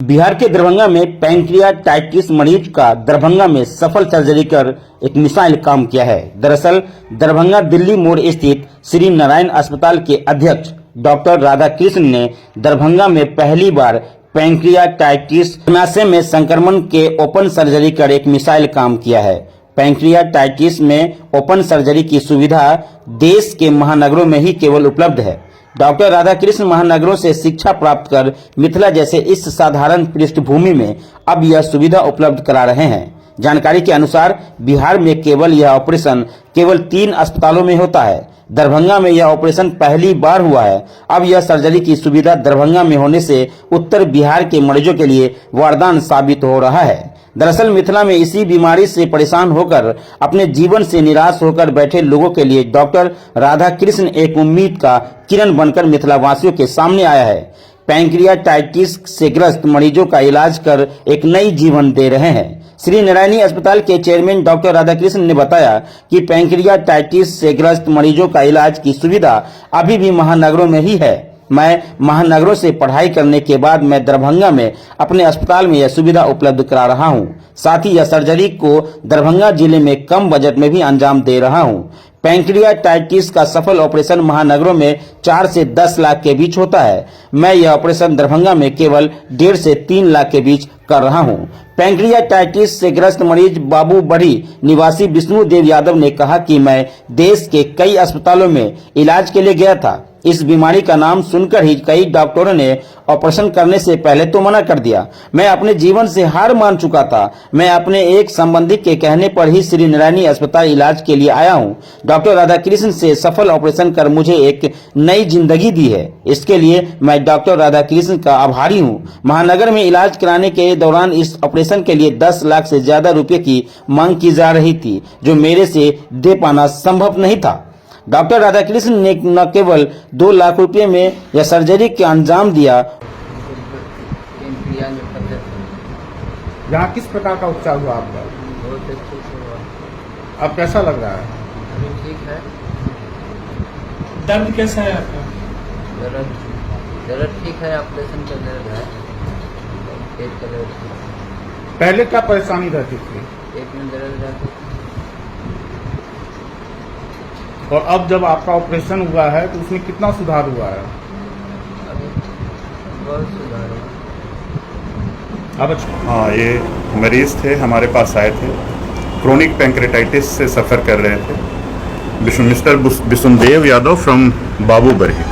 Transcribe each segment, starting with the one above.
बिहार के दरभंगा में पैंक्रियाटाइटिस मरीज का दरभंगा में सफल सर्जरी कर एक मिसाइल काम किया है। दरअसल दरभंगा दिल्ली मोड़ स्थित श्री नारायण अस्पताल के अध्यक्ष डॉक्टर राधाकृष्ण ने दरभंगा में पहली बार पैंक्रियाटाइटिस समस्या में संक्रमण के ओपन सर्जरी कर एक मिसाइल काम किया है। पैंक्रियाटाइटिस में ओपन सर्जरी की सुविधा देश के महानगरों में ही केवल उपलब्ध है। डॉक्टर राधाकृष्ण महानगरों से शिक्षा प्राप्त कर मिथिला जैसे इस साधारण पृष्ठभूमि में अब यह सुविधा उपलब्ध करा रहे हैं। जानकारी के अनुसार बिहार में केवल यह ऑपरेशन केवल 3 अस्पतालों में होता है। दरभंगा में यह ऑपरेशन पहली बार हुआ है। अब यह सर्जरी की सुविधा दरभंगा में होने से उत्तर बिहार के मरीजों के लिए वरदान साबित हो रहा है। दरअसल मिथिला में इसी बीमारी से परेशान होकर अपने जीवन से निराश होकर बैठे लोगों के लिए डॉक्टर राधाकृष्ण एक उम्मीद का किरण बनकर मिथिला वासियों के सामने आया है। पैंक्रियाटाइटिस से ग्रस्त मरीजों का इलाज कर एक नई जीवन दे रहे हैं। श्री नारायणी अस्पताल के चेयरमैन डॉक्टर राधाकृष्ण ने बताया कि पैंक्रियाटाइटिस से ग्रस्त मरीजों का इलाज की सुविधा अभी भी महानगरों में ही है। मैं महानगरों से पढ़ाई करने के बाद मैं दरभंगा में अपने अस्पताल में यह सुविधा उपलब्ध करा रहा हूं। साथ ही यह सर्जरी को दरभंगा जिले में कम बजट में भी अंजाम दे रहा हूं। पैंक्रियाटाइटिस का सफल ऑपरेशन महानगरों में 4 से 10 लाख के बीच होता है। मैं यह ऑपरेशन दरभंगा में केवल 1.5 से 3 लाख के बीच कर रहा हूं। पैंक्रियाटाइटिस से ग्रस्त मरीज बाबू बड़ी निवासी विष्णुदेव यादव ने कहा कि मैं देश के कई अस्पतालों में इलाज के लिए गया था। इस बीमारी का नाम सुनकर ही कई डॉक्टरों ने ऑपरेशन करने से पहले तो मना कर दिया। मैं अपने जीवन से हार मान चुका था। मैं अपने एक संबंधी के कहने पर ही श्री नारायणी अस्पताल इलाज के लिए आया हूं। डॉक्टर राधाकृष्ण से सफल ऑपरेशन कर मुझे एक नई जिंदगी दी है। इसके लिए मैं डॉक्टर राधाकृष्ण का आभारी हूं। महानगर में इलाज कराने के दौरान इस ऑपरेशन के लिए 10 लाख से ज्यादा रुपए की मांग की जा रही थी, जो मेरे से दे पाना संभव नहीं था। डॉक्टर राधाकृष्ण ने न केवल 2 लाख रुपए में यह सर्जरी के अंजाम दिया। यहाँ किस प्रकार का उपचार हुआ आपका? बहुत अच्छे से हुआ। अब कैसा लग रहा है? अभी ठीक है। दर्द कैसा है आपका? दर्द ठीक है। ऑपरेशन का दर्द है, पेट का दर्द है। पहले क्या परेशानी रहती थी पेट में दर्द रहती थी। और अब जब आपका ऑपरेशन हुआ है तो उसमें कितना सुधार हुआ है? अभी बहुत सुधार हुआ। अब हाँ, ये मरीज थे, हमारे पास आए थे, क्रोनिक पैंक्रेटाइटिस से सफ़र कर रहे थे। मिस्टर विष्णुदेव यादव फ्रॉम बाबू बरही।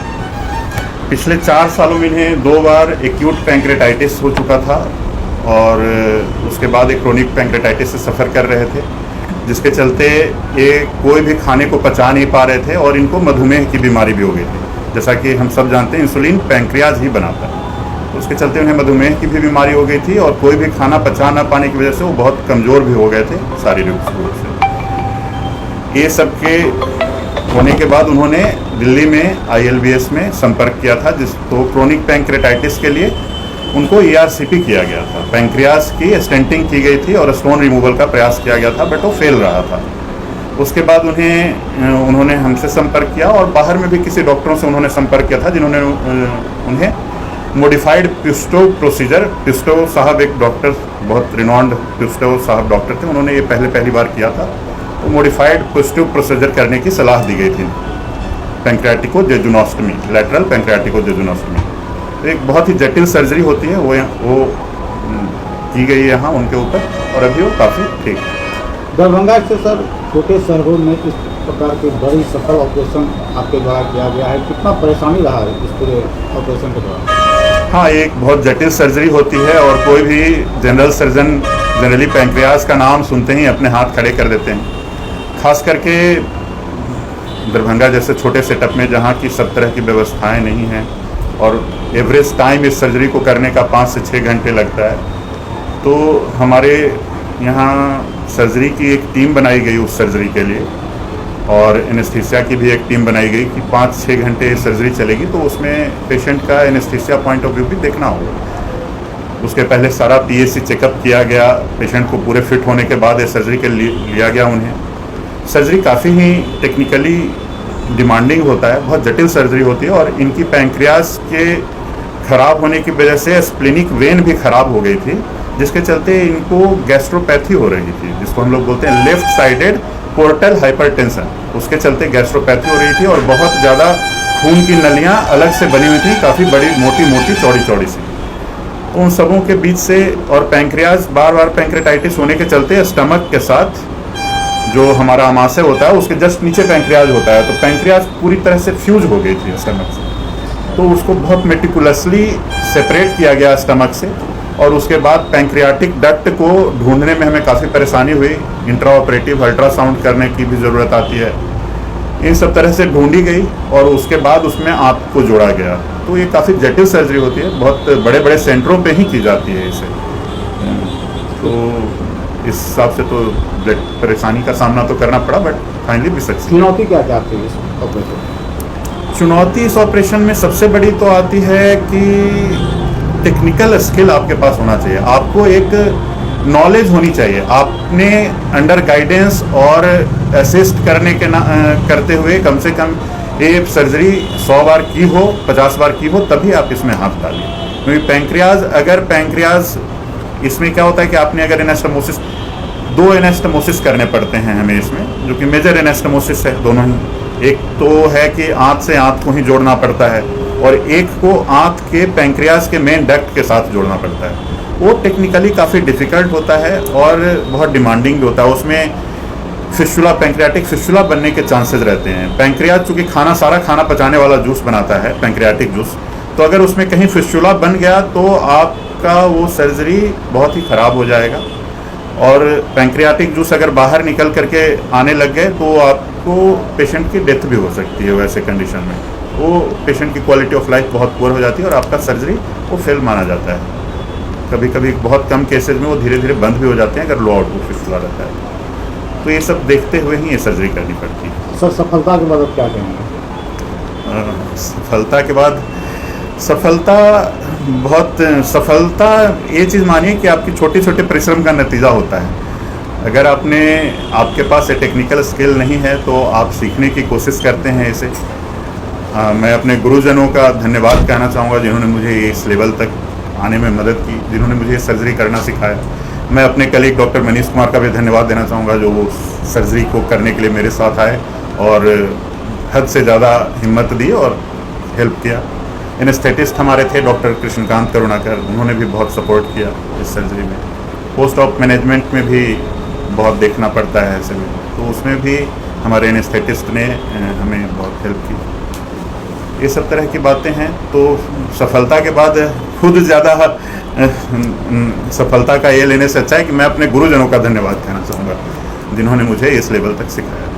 पिछले 4 सालों में इन्हें 2 बार एक्यूट पैंक्रेटाइटिस हो चुका था और उसके बाद एक क्रोनिक पैंक्रेटाइटिस से सफ़र कर रहे थे, जिसके चलते ये कोई भी खाने को पचा नहीं पा रहे थे और इनको मधुमेह की बीमारी भी हो गई थी। जैसा कि हम सब जानते हैं, इंसुलिन पैंक्रियाज ही बनाता है, तो उसके चलते उन्हें मधुमेह की भी बीमारी हो गई थी और कोई भी खाना पचा ना पाने की वजह से वो बहुत कमज़ोर भी हो गए थे शारीरिक रूप से। ये सब के होने के बाद उन्होंने दिल्ली में ILBS में संपर्क किया था, जिसको क्रोनिक पैंक्रेटाइटिस के लिए उनको ERCP किया गया था। पैंक्रियाज की स्टेंटिंग की गई थी और स्टोन रिमूवल का प्रयास किया गया था, बट वो फेल रहा था। उसके बाद उन्होंने हमसे संपर्क किया और बाहर में भी किसी डॉक्टरों से उन्होंने संपर्क किया था, जिन्होंने उन्हें मोडिफाइड पिस्टो प्रोसीजर, पिस्टो साहब एक डॉक्टर, बहुत रिनॉन्ड पिस्टो साहब डॉक्टर थे, उन्होंने ये पहली बार किया था। तो मोडिफाइड पिस्टो प्रोसीजर करने की सलाह दी गई थी। पैंक्रियाटिकोजेजुनोस्टमी, लैटरल पैंक्रियाटिकोजेजुनोस्टमी एक बहुत ही जटिल सर्जरी होती है, वो की गई है यहाँ उनके ऊपर और अभी वो काफ़ी ठीक है। दरभंगा से सर छोटे शहरों में इस प्रकार के बड़ी सफल ऑपरेशन आपके द्वारा किया गया है, कितना परेशानी रहा है इस पूरे ऑपरेशन के दौरान? हाँ, ये एक बहुत जटिल सर्जरी होती है और कोई भी जनरल सर्जन जनरली पैंक्रियाज का नाम सुनते ही अपने हाथ खड़े कर देते हैं। खास करके दरभंगा जैसे छोटे सेटअप में, जहाँ की सब तरह की व्यवस्थाएँ नहीं हैं और एवरेज टाइम इस सर्जरी को करने का 5 से 6 घंटे लगता है। तो हमारे यहाँ सर्जरी की एक टीम बनाई गई उस सर्जरी के लिए और एनेस्थीसिया की भी एक टीम बनाई गई कि 5-6 घंटे सर्जरी चलेगी, तो उसमें पेशेंट का एनेस्थीसिया पॉइंट ऑफ व्यू भी देखना होगा। उसके पहले सारा PAC चेकअप किया गया, पेशेंट को पूरे फिट होने के बाद ये सर्जरी के लिया गया उन्हें। सर्जरी काफ़ी ही टेक्निकली डिमांडिंग होता है, बहुत जटिल सर्जरी होती है और इनकी पैंक्रियाज के खराब होने की वजह से स्प्लिनिक वेन भी खराब हो गई थी, जिसके चलते इनको गैस्ट्रोपैथी हो रही थी, जिसको हम लोग बोलते हैं लेफ्ट साइडेड पोर्टल हाइपरटेंशन। उसके चलते गैस्ट्रोपैथी हो रही थी और बहुत ज़्यादा खून की नलियाँ अलग से बनी हुई थी, काफ़ी बड़ी मोटी मोटी चौड़ी चौड़ी सी। उन सबों के बीच से और पैंक्रियाज बार बार पैंक्रेटाइटिस होने के चलते स्टमक के साथ जो हमारा आमाशय होता है उसके जस्ट नीचे पैंक्रियाज होता है, तो पैंक्रियाज पूरी तरह से फ्यूज हो गई थी स्टमक से। तो उसको बहुत मेटिकुलसली सेपरेट किया गया स्टमक से, और उसके बाद पैंक्रियाटिक डक्ट को ढूंढने में हमें काफ़ी परेशानी हुई। इंट्रा ऑपरेटिव अल्ट्रासाउंड करने की भी ज़रूरत आती है। इन सब तरह से ढूंढी गई और उसके बाद उसमें आंत को जोड़ा गया। तो ये काफ़ी जटिल सर्जरी होती है, बहुत बड़े बड़े सेंटरों पे ही की जाती है इसे। तो इस हिसाब से तो परेशानी का सामना तो करना पड़ा, बट फाइनली भी सक्सेस। चुनौती क्या क्या आती है इस ऑपरेशन? चुनौती इस ऑपरेशन में सबसे बड़ी तो आती है कि टेक्निकल स्किल आपके पास होना चाहिए, आपको एक नॉलेज होनी चाहिए। आपने अंडर गाइडेंस और असिस्ट करते हुए कम से कम ये सर्जरी 100 बार की हो, 50 बार की हो, तभी आप इसमें हाथ डालिए। क्योंकि पैंक्रियाज इसमें क्या होता है कि आपने अगर एनास्टमोसिस 2 एनास्टमोसिस करने पड़ते हैं हमें इसमें, जो कि मेजर एनास्टमोसिस है दोनों ही। एक तो है कि आंत से आंत को ही जोड़ना पड़ता है, और एक को आंत के पैंक्रियाज के मेन डक्ट के साथ जोड़ना पड़ता है। वो टेक्निकली काफ़ी डिफ़िकल्ट होता है और बहुत डिमांडिंग भी होता है। उसमें फिस्टुला, पैंक्रियाटिक फिस्टुला बनने के चांसेस रहते हैं। पैंक्रियाज चूँकि सारा खाना पचाने वाला जूस बनाता है, पैंक्रियाटिक जूस, तो अगर उसमें कहीं फिस्टुला बन गया तो आपका वो सर्जरी बहुत ही ख़राब हो जाएगा। और पैंक्रियाटिक जूस अगर बाहर निकल करके आने लग गए तो आपको पेशेंट की डेथ भी हो सकती है। वैसे कंडीशन में वो पेशेंट की क्वालिटी ऑफ लाइफ बहुत पुअर हो जाती है और आपका सर्जरी वो फेल माना जाता है। कभी कभी बहुत कम केसेज में वो धीरे धीरे बंद भी हो जाते हैं अगर लो आउटपुट फिस्टुला रहता है। तो ये सब देखते हुए ही ये सर्जरी करनी पड़ती है। सर, सफलता के बाद अब क्या कहेंगे? सफलता के बाद सफलता ये चीज़ मानिए कि आपकी छोटे छोटे परिश्रम का नतीजा होता है। अगर आपके पास ये टेक्निकल स्किल नहीं है तो आप सीखने की कोशिश करते हैं इसे। मैं अपने गुरुजनों का धन्यवाद कहना चाहूँगा जिन्होंने मुझे इस लेवल तक आने में मदद की, जिन्होंने मुझे सर्जरी करना सिखाया। मैं अपने कलीग डॉक्टर मनीष कुमार का भी धन्यवाद देना चाहूँगा जो वो सर्जरी को करने के लिए मेरे साथ आए और हद से ज़्यादा हिम्मत दी और हेल्प किया। एनेस्थेटिस्ट हमारे थे डॉक्टर कृष्णकांत करुणाकर, उन्होंने भी बहुत सपोर्ट किया इस सर्जरी में। पोस्ट ऑप मैनेजमेंट में भी बहुत देखना पड़ता है ऐसे में, तो उसमें भी हमारे एनेस्थेटिस्ट ने हमें बहुत हेल्प की। ये सब तरह की बातें हैं। तो सफलता के बाद खुद ज़्यादा सफलता का ये लेने से अच्छा है कि मैं अपने गुरुजनों का धन्यवाद कहना चाहूँगा जिन्होंने मुझे इस लेवल तक सिखाया।